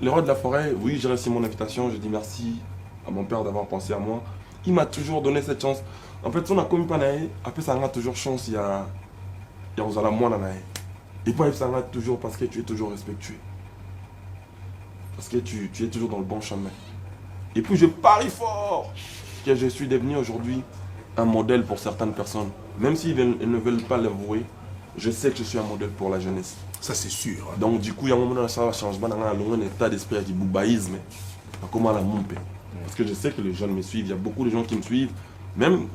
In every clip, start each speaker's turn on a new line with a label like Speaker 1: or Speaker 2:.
Speaker 1: le roi de la forêt, oui, j'ai reçu mon invitation, je dis merci à mon père d'avoir pensé à moi. Il m'a toujours donné cette chance. En fait, si on a commis pas naïe, après ça a toujours chance, il y a la moine naïe. Et puis ça a toujours parce que tu es toujours respectueux. Parce que tu es toujours dans le bon chemin. Et puis je parie fort que je suis devenu aujourd'hui un modèle pour certaines personnes. Même s'ils ne veulent pas l'avouer, je sais que je suis un modèle pour la jeunesse.
Speaker 2: Ça c'est sûr.
Speaker 1: Donc du coup, il y a un moment où ça va changer dans un état d'esprit qui boubaïsme. Comment la monter. Parce que je sais que les jeunes me suivent, il y a beaucoup de gens qui me suivent. Même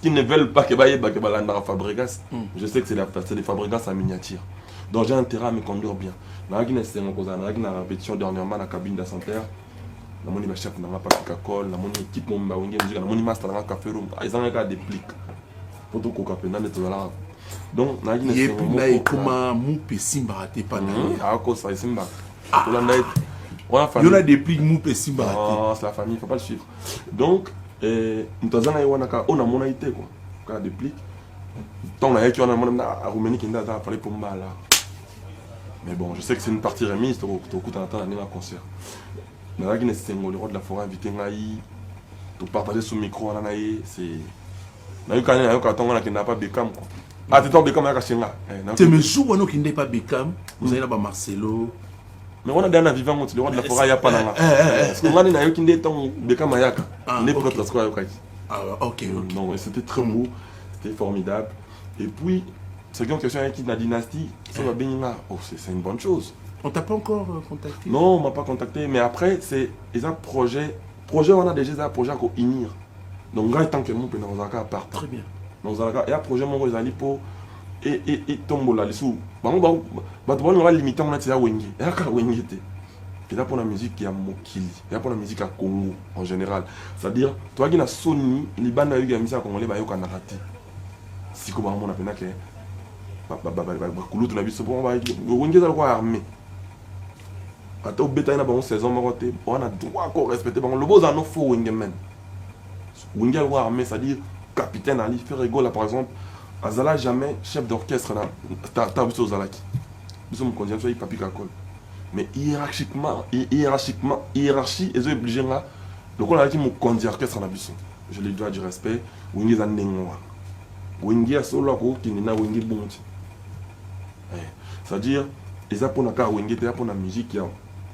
Speaker 1: qui ne veulent pas que Fabregas, je sais que c'est des Fabregas en miniature. Donc j'ai intérêt à me conduire bien. J'ai une répétition dernièrement dans la cabine d'Assanterre. J'ai un chef dans la Coca-Cola, j'ai une équipe de musique, j'ai un master dans la café room. Ils ont des plics. Pour tout Coca-Cola, donc,
Speaker 2: il y a plus comment Moupe Simba t'es pas
Speaker 1: Simba.
Speaker 2: Il y en a des plics Moupe Simba.
Speaker 1: C'est la famille, il ne faut pas le suivre. Donc, nous avons mon été quoi. Des plics. Tant que nous avons à Roumanie qui n'a pas fallu pour moi là. Mais bon, je sais que c'est une partie remise, tu as un concert. Nous avons le roi de la forêt invité tu partager ce micro, c'est. Nous avons qui n'a pas Beckham. Ah, tu t'en Beckham à Kachenga.
Speaker 2: C'est mes jours qui n'est pas Beckham. Vous avez là Marcelo.
Speaker 1: Mais on a des vivants, le roi de la forêt, il n'y a pas là. Parce qu'on a des qui n'étaient pas Beckham à Yaka. On est prêt à ce qu'on a eu.
Speaker 2: Ok.
Speaker 1: Non, c'était très beau, c'était formidable. Et puis, c'est une question avec la dynastie, ça va bien là. Oh, c'est une bonne chose.
Speaker 2: On t'a pas encore contacté?
Speaker 1: Non, on m'a pas contacté. Mais après, c'est un projet. On a déjà un projet à unir. Donc, tant que mon père dans un cas part.
Speaker 2: Très bien.
Speaker 1: Dans un cas, il y a un projet mon ils pour et tombe là dessous. On va limiter on a déjà Wengi. Il y a Wengi était. Il y a pour la musique qui a Mokili. Il y a pour la musique à Congo en général. C'est-à-dire, toi qui as Sony, les bandes de musique à Congolais, il y a un raté. Si comment on a fait que Koulou tu n'as vu ce bon Wengi est le armé. Attends, bêta il a bon saison on a droit à respecter. Le beau en faux Wengi men. Wengi est le armé, c'est-à-dire capitaine Ali fait rigole par exemple. Azala jamais chef d'orchestre là. T'as vu aux Zalaki. Nous sommes condamnés sur Papi Kakol. Mais hiérarchiquement, hiérarchie, ils sont obligés là. Le coup là qui me conduit orchestre na biso. Je lui dois du respect. Wengi za nengoa. Wengi a solo ko qui na Wengi bonti. C'est-à-dire ils ont pour na ka Wengi pour la musique ya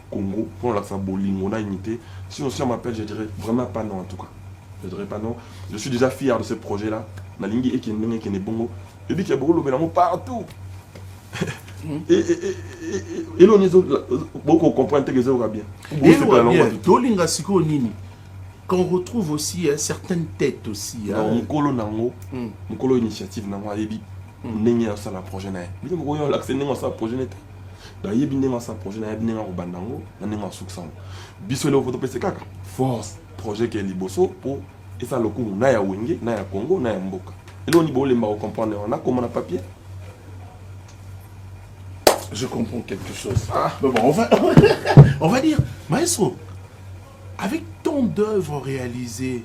Speaker 1: Congo pour la bolingo na unité. Si on m'appelle, je dirais vraiment pas non en tout cas. Je dirais pas non. Je suis déjà fier de ce projet là. Na lingi et qui est bon. Et puis qu'il y a beaucoup de partout. Et l'on est beaucoup comprendre que ça va bien.
Speaker 2: Quand on retrouve aussi certaines têtes aussi.
Speaker 1: Mukolo nango, mukolo initiative nango ayebi nengi ça la projet na. Bino moyo l'accès nengo ça projet net. Da yebi nengo ça projet na yebi nengo bandango, na nengo succès. Biso le photo PC kaka. Force projet qui est liboso pour et ça le coup na ya Wenge, na ya Congo, na ya Mboka. Et là on y bo le maro comprendre on a comme on a papier.
Speaker 2: Je comprends quelque chose. Bon, on va dire, Maestro, avec tant d'œuvres réalisées,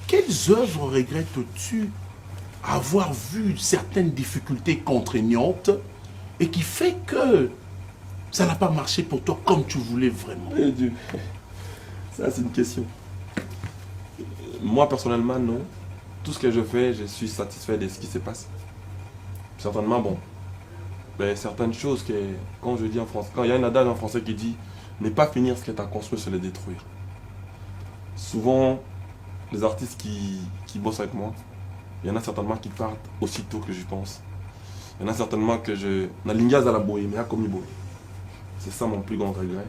Speaker 2: quelles œuvres regrettes-tu avoir vu certaines difficultés contraignantes et qui fait que ça n'a pas marché pour toi comme tu voulais vraiment?
Speaker 1: Ça, c'est une question. Moi, personnellement, non. Tout ce que je fais, je suis satisfait de ce qui se passe. Certainement, bon. Ben, certaines choses que, quand je dis en français, quand il y a un adage en français qui dit ne pas finir ce que tu as construit, c'est le détruire. Souvent, les artistes qui bossent avec moi, il y en a certainement qui partent aussitôt que j'y pense. Il y en a certainement que je. Nalingaz à la bohème, mais à comme bohème. C'est ça mon plus grand regret.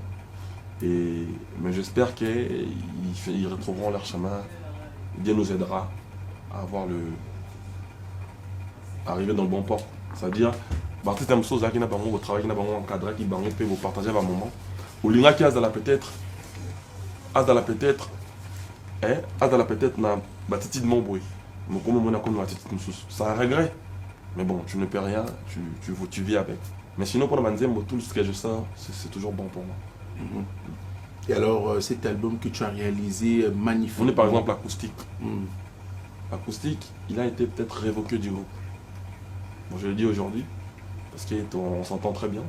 Speaker 1: Mais j'espère qu'ils retrouveront leur chemin. Dieu nous aidera à avoir arriver dans le bon port. C'est-à-dire, c'est une chose qui n'a pas au travail, qui n'a pas encadré, qui peut vous partager à un moment. Ou l'ingénieur qui a peut-être, na batiti de mon bruit. Mais comme on a comme batiti de c'est un regret. Mais bon, tu ne peux rien, tu vis avec. Mais sinon pour la manzembo, tout ce que je sors, c'est toujours bon pour moi.
Speaker 2: Et alors cet album que tu as réalisé magnifique.
Speaker 1: On est par exemple Acoustique. Acoustique, il a été peut-être révoqué du groupe. Bon, je le dis aujourd'hui. parce qu'on s'entend très bien.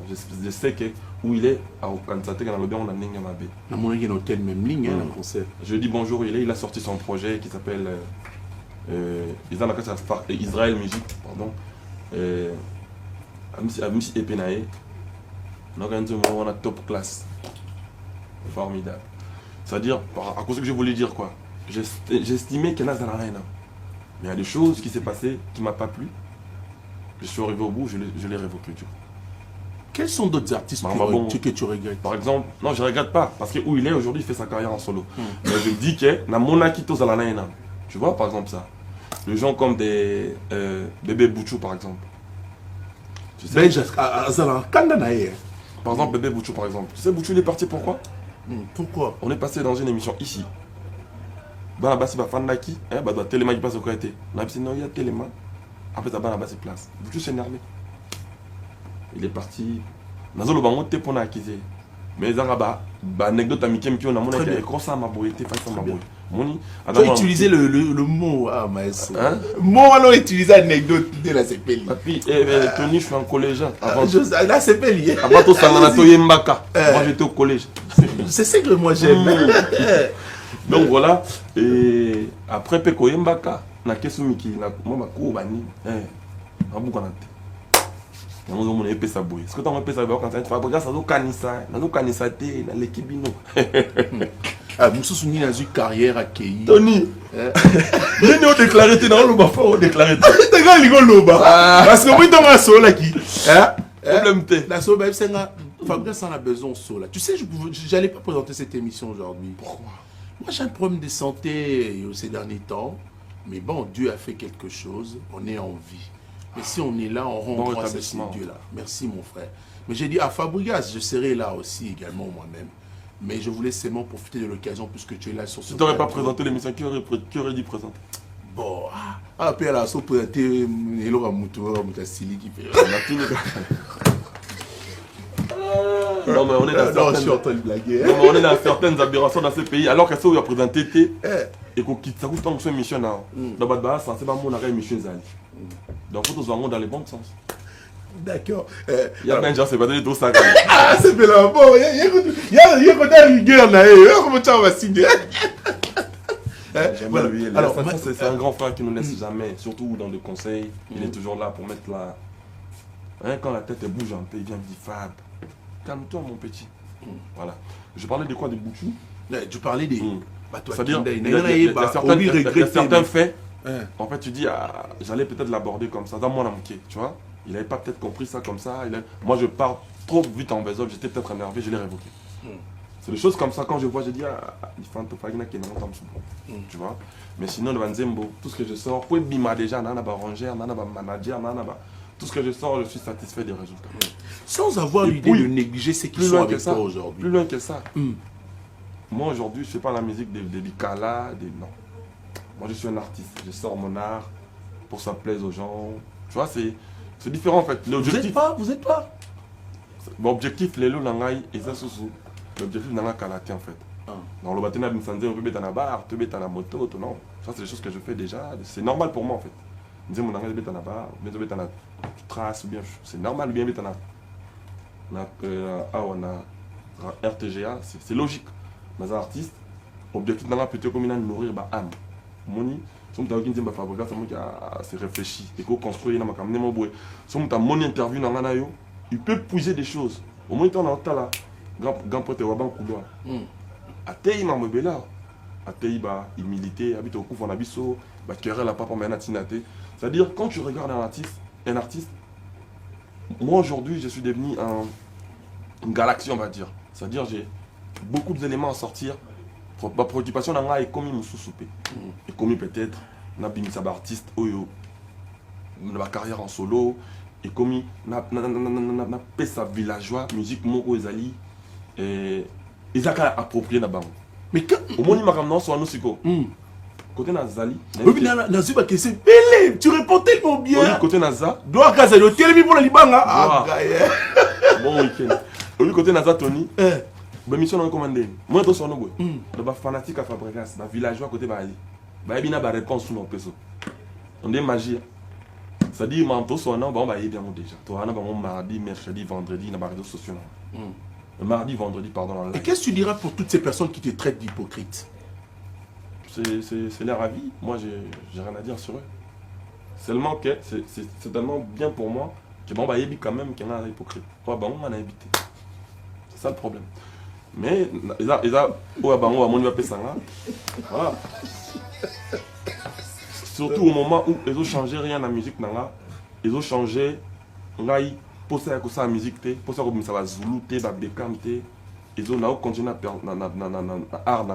Speaker 1: Je sais que où il est, à Okansate, dans le bien, on a Nenga Mabé.
Speaker 2: On a un hôtel même ligne, le concert.
Speaker 1: Je dis bonjour, il a sorti son projet qui s'appelle Israël Music, pardon. Amsi Epenae. On a top classe. Formidable. C'est-à-dire, à cause de ce que je voulais dire, quoi. J'estimais qu'il y en a dans la reine. Mais il y a des choses qui s'est passées qui ne m'ont pas plu. Je suis arrivé au bout, je l'ai révoqué.
Speaker 2: Quels sont d'autres artistes que tu regrettes?
Speaker 1: Par exemple, non, je ne regrette pas, parce que où il est aujourd'hui, il fait sa carrière en solo. Mais je dis que na monaki to zalana. Tu vois, par exemple, ça. Les gens comme des Bébé Bouchou, par exemple. Tu sais, par exemple, Bébé Bouchou, par exemple. Tu sais, Bouchou, il est parti pourquoi?
Speaker 2: Pourquoi?
Speaker 1: On est passé dans une émission ici. Banabasi Bafandaki, bah Téléma qui passe au côté. On a dit non, il y a Téléma. Après ça, Banabasi place. Bouchou s'est énervé. Il est parti. Nazolo Bango te pour acquiser. Mais Zaraba, anecdote à Mikem qui on a mon avis. Cross à ma boîte, face à ma boîte.
Speaker 2: Tu as utilisé le mot, maestro. Moi, alors utiliser anecdote de la CPLI.
Speaker 1: Et puis, Tony, je suis en collégien.
Speaker 2: La CPLI.
Speaker 1: Avant tout ça, moi j'étais au collège.
Speaker 2: C'est ce que moi j'aime.
Speaker 1: Donc voilà. Et après, Peko Yembaka, na Kesumiki, moi, ma courbe, on a épais sa bouille. Est-ce que tu as épais sa bouille quand tu fais regarde ça, nous canissa, dans l'équipe.
Speaker 2: Moussou Souni a une carrière accueillie.
Speaker 1: Tony, il est déclaré, tu n'as pas fait déclaré.
Speaker 2: Tu as rigolo, parce que moi, je suis là qui.
Speaker 1: Problème T.
Speaker 2: La Sola, Fabrice en a besoin de Sola. Tu sais, je n'allais pas présenter cette émission aujourd'hui. Pourquoi? Moi, j'ai un problème de santé ces derniers temps. Mais bon, Dieu a fait quelque chose. On est en vie. Mais si on est là, on rend grâce à ce Dieu-là. Merci, mon frère. Mais j'ai dit à Fabregas, je serai là aussi également moi-même. Mais je voulais seulement profiter de l'occasion puisque tu es là sur ce.
Speaker 1: Tu n'aurais pas présenté l'émission, qui aurait dit présenter?
Speaker 2: Bon, après la sauce présenter, il aura Moutassili qui fait.
Speaker 1: Non, mais on est dans
Speaker 2: je suis en train de blaguer.
Speaker 1: Non, mais on est dans certaines aberrations dans ce pays. Alors qu'à ce où il a présenté et qu'on quitte ça, tant que c'est une mission là. Dans le bas, c'est pas mon arrêt mission Zali. Donc, il faut nous dans les bons sens.
Speaker 2: D'accord.
Speaker 1: Il y a plein de gens, c'est pas donné tout ça.
Speaker 2: Ah, c'est bien là. Bon, il y a une rigueur là. Comment tu vas signer?
Speaker 1: Voilà. Alors, c'est un grand frère qui ne nous laisse jamais, surtout dans le conseil. Il est toujours là pour mettre la. Quand la tête bouge un peu, il vient me dire Fab, calme-toi mon petit. Voilà. Je parlais de quoi? De Bouchou?
Speaker 2: Tu parlais des.
Speaker 1: C'est-à-dire, il y a certains faits. En fait, tu dis, j'allais peut-être l'aborder comme ça, dans mon amitié, tu vois. Il n'avait pas peut-être compris ça comme ça. Moi, je pars trop vite en besogne, j'étais peut-être énervé, je l'ai révoqué. C'est des choses comme ça, quand je vois, je dis, il faut un peu qui est tu vois. Mais sinon, le Vanzembo, tout ce que je sors, pour Bima déjà, on a un rangère, on a un manager, tout ce que je sors, je suis satisfait des résultats.
Speaker 2: Sans avoir l'idée de négliger ce qui sont avec toi aujourd'hui.
Speaker 1: Plus loin que ça. Moi, aujourd'hui, je ne fais pas la musique des Bicala, non. Moi, je suis un artiste. Je sors mon art pour que ça plaise aux gens. Tu vois, c'est différent en fait.
Speaker 2: Vous êtes pas
Speaker 1: Mon objectif, les lots nangai et ça sous. L'objectif nangai kalaté en fait. Dans le bâtiment de Msanzé, on peut mettre à la barre, on peut mettre à la moto, non. Ça, c'est des choses que je fais déjà. C'est normal pour moi en fait. On dit mon nangai, mettre à la barre, mettre à la trace, ou bien. C'est normal, bien mettre à la RTGA, c'est logique. Mais un artiste, l'objectif nangai plutôt comme il a nourrir ma âme. Moni, si on a Fabregas, c'est réfléchi. Et qu'on construit, si on a mon interview dans l'anayo, il peut puiser des choses. Au moins, on a là, grand pote Waban Kouloa. A Tei Mamobela, a Tei humilité, habite au coup, on a biso, querelle à papa, mais c'est-à-dire, quand tu regardes un artiste, moi aujourd'hui, je suis devenu une galaxie, on va dire. C'est-à-dire, j'ai beaucoup d'éléments à sortir. Ma préoccupation est comme une sous-soupé. Et comme peut-être, na bimisa artiste oyo ma carrière en solo et comme na pesa villageois musique moko ezali et ezaka approprié na bango. Mais au moins il m'a ramené sur Anosiko. Côté Nazali.
Speaker 2: Oui, Nazuba qui c'est belé, tu réponds tellement bien.
Speaker 1: Oui, côté Naza.
Speaker 2: Doit gazer le télé pour la libanga. Ah,
Speaker 1: bon week-end. Oui, côté Naza Tony. La mission est commandée. Moi, je suis un fanatique à Fabregas, un villageois à côté de Bali. Il y a une réponse sur mon peso. On est magie. C'est-à-dire, manteau sonant, bon, bah, il est bien déjà. Toi, on a mardi, mercredi, vendredi, on a réseaux sociaux. Mardi, vendredi, pardon.
Speaker 2: Et qu'est-ce que tu diras pour toutes ces personnes qui te traitent d'hypocrite?
Speaker 1: C'est leur avis. Moi, j'ai rien à dire sur eux. Seulement que c'est tellement bien pour moi que bon, bah, il y a quand même qu'il y a un hypocrite. Ouais, bah, on m'a invité. C'est ça le problème. Mais, ils ont voilà. Surtout au moment où ils ont changé rien à la musique, ils ont changé. Pour ça, que la musique, pour ça, que ça va Zulu, va Bekam, ils ont continué à art,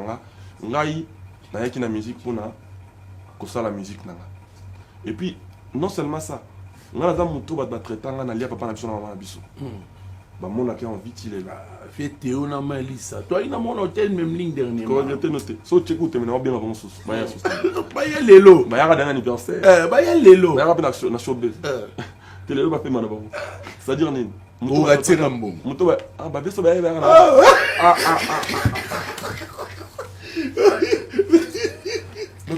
Speaker 1: la musique pour ça la musique. Et puis, non seulement ça, on a traité de papa na biso na biso. Bah mon a envie il est là.
Speaker 2: Fait Théo na Malissa. Toi il a mon hôtel même ligne dernièrement.
Speaker 1: Quand noté. So tu écoutes mais bien avant sous. Bah ya sous.
Speaker 2: Bah ya lelo.
Speaker 1: Bah ya dernier anniversaire.
Speaker 2: Bah ya lelo.
Speaker 1: Bah ya na showbiz. Télé va faire manaba. C'est-à-dire né.
Speaker 2: Muto va tirer un bon.
Speaker 1: Muto bah bah biso bah ya.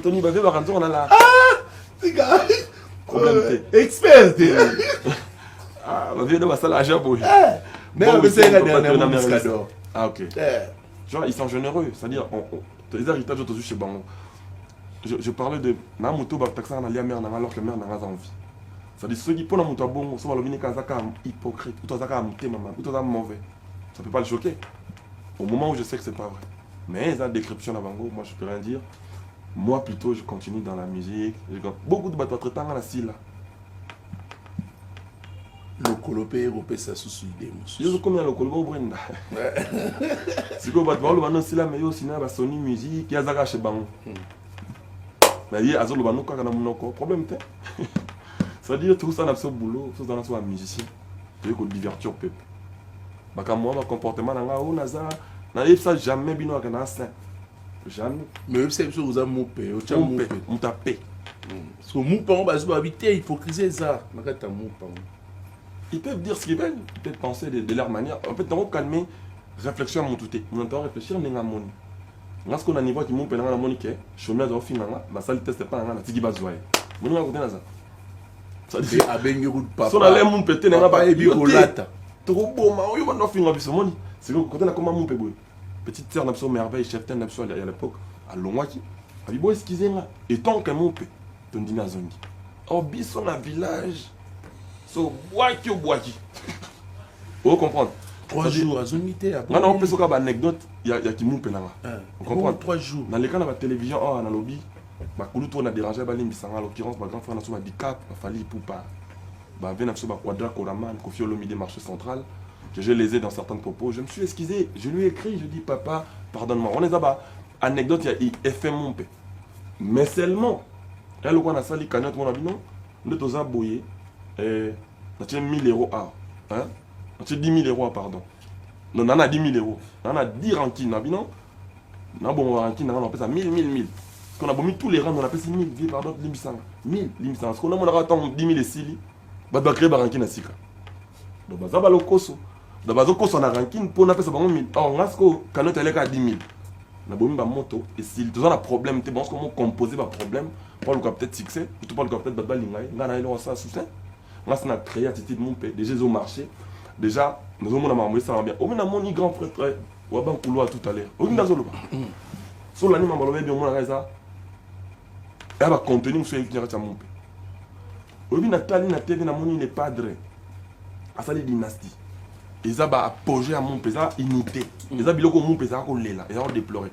Speaker 1: Tony va faire rentrer on a là. Problème
Speaker 2: expert.
Speaker 1: Ah, ma vie de ma salle à Jabo.
Speaker 2: Mais on c'est la dernière muscador.
Speaker 1: Ah, ok. Tu vois, ils sont généreux. C'est-à-dire, les héritages autour chez Bango. Je parlais de Namuto Baktaxa en allié mère alors que mère n'a pas envie. C'est-à-dire, ceux qui prennent Namuto Bongo, sont le Kazaka hypocrite, ou Tazaka Mouté, maman, ou Tazaka mauvais. Ça ne peut pas le choquer. Au moment où je sais que c'est pas vrai. Mais la description à Bango, moi je peux rien dire. Moi plutôt, je continue dans la musique. Beaucoup de bateaux traitants à la scie là.
Speaker 2: Le colopé européen ça sous idée.
Speaker 1: Je sais combien le colopé au Brenda. Si vous avez le banon si là mais aussi na Sony musique ya zaka chez bango. Mais il y a le banon quand on a mon problème te. Ça veut dire tout ça n'a pas boulot, tout ça n'a pas musicien. Tu veux divertir le peuple. Bah quand moi mon comportement nanga o naza na yep ça jamais bino kana sain. Jamais.
Speaker 2: Mais c'est sûr vous avez mon père, tu as mon père,
Speaker 1: on t'a paix.
Speaker 2: Parce que mon père on va se habiter hypocrisie ça. Makata mon père.
Speaker 1: Ils peuvent dire ce qu'ils veulent, ils peuvent penser de leur manière. En fait, on calmer, réflexion à mon touté. On entend réfléchir, on est à mon. Lorsqu'on a un niveau qui monte, on a un monique, je me mets à fin, ma salle teste pas, on a un petit bazoé. On a un côté ça. Ça dit,
Speaker 2: à Bengue de papa.
Speaker 1: Si on a l'air mon pété, on a pas
Speaker 2: ébi au lata.
Speaker 1: Trop beau, ma oui, on a fin à biso moni. C'est quand on a comment mon péboy. Petite sœur n'a pas merveille, chef n'a pas à l'époque, à Longwaki. A bibo excusez-moi. Et tant que mon pé, ton dîner à Zongi. Or, biso na village. So, boaki ou boaki. Vous comprenez?
Speaker 2: 3 jours à Zonité.
Speaker 1: Non, on peut se faire une anecdote, il y a qui moupe là.
Speaker 2: Vous comprenez? 3 jours.
Speaker 1: Dans les cas de la télévision, on a lobby. Ma coulouto on a dérangé à en l'occurrence, ma grand frère a son handicap, il a fallu pour pas. Bah, vient à Quadra Koraman, Kofi Olomide marché central, que j'ai lésé dans certains propos. Je me suis excusé, je lui ai écrit, je dis papa, pardonne-moi. On est là-bas. Anecdote, il y a fait mon père. Mais seulement, elle on a sali cagnotte, mon ami, non? Nous sommes aboyés. On a 1000 euros à. Hein? On a 10 000 euros, pardon. Non, on a 10 000 euros. On a 10 rankines, non? On a bon rankines, on appelle ça 1000. Parce qu'on a mis tous les rangs, on appelle ça 1000, pardon, 1000. Parce qu'on a mon raton 10 000 et 6 000. On va créer un rankine à Sika. Donc, on va le coso. Donc, on a rankine pour on appelle ça 1000. Or, on a ce que canotte est à 10 000. On a mis ma moto. Et si tu as un problème, tu penses comment composer un problème, pour le cas peut-être succès, ou tu parles le cas peut-être de Lingay, on a ça soutien. Moi, c'est notre créativité de mon père. Déjà, ils ont marché. Déjà, nous avons marché, ça va bien. Au moins, mon grand frère, on va couloir tout à l'heure. Au moins, nous sur l'année, on va bien, on va ça. Elle va contenir ce qui est mon père. Au moins, Nathalie, Nathalie, il est padre. À ça, les dynasties. Ils ont apogé à mon père, ils ont imité. Ils ont dit que mon père, ils ont déploré.